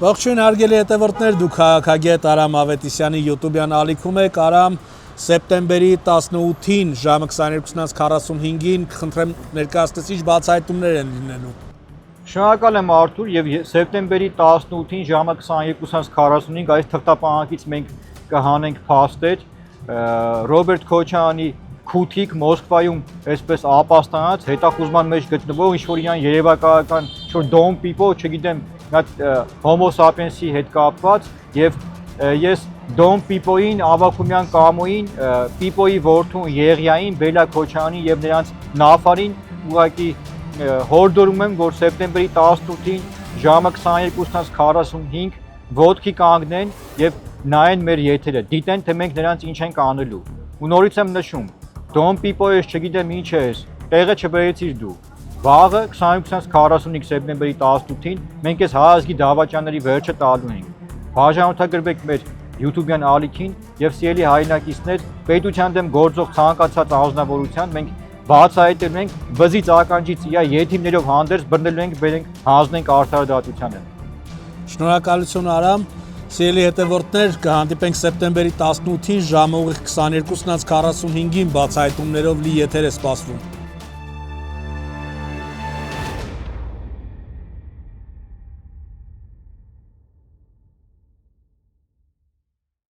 Ողջույն հարգելի հետևորդներ, դուք քաղաքագետ Արամ Ավետիսյանի YouTube-յան ալիքում եք։ Արամ, սեպտեմբերի 18-ին ժամը 22:45-ին խնդրեմ ներկայացնեցիչ բացահայտումներ են լինելու։ Շնորհակալ եմ Արթուր, եւ սեպտեմբերի 18-ին ժամը 22:45 այս թղթապահանջից մենք կհանենք փաստեր Ռոբերտ Քոչարյանի Քութիկ Մոսկվայում այսպես ապաստանած հետախուզման մեջ գտնվող ինչ-որ իրան երևակայական ինչ-որ Dom People, չգիտեմ, Homo sapiens-ի հետ կապված եւ ես Dom People-ին, Ավակումյան Կամոյին, People-ի որդուն Եղիային, Բելա Քոչարյանին եւ նրանց նավարին ուղղակի հորդորում եմ, որ սեպտեմբերի 18-ին ժամը 22:45 ոտքի կանգնեն եւ նայեն մեր եթերը, դիտեն թե մենք նրանց ինչ ենք անելու։ Ու նորից եմ նշում, Dom People ես չգիտեմ ինչ ես, տեղը չբերեցիր դու։ Վաղը 22:45 սեպտեմբերի 18-ին մենք այս հայազգի դավաճանների վերջը տալու ենք։ Բաժանորդագրվեք մեր YouTube-յան ալիքին եւ սիրելի հայրենակիցներ, պետության դեմ գործող ցանկացած անձնավորության մենք բացահայտելու ենք բզից ականջից իրա եթիմներով հանդերձ բռնելու ենք, բերենք հանձնենք արդարադատությանը։ Շնորհակալություն Արամ։ Սիրելի հետևորդներ, կհանդիպենք սեպտեմբերի 18-ին ժամը ուղիղ 22:45-ին բացահայտումներով լի եթեր է սպասվում։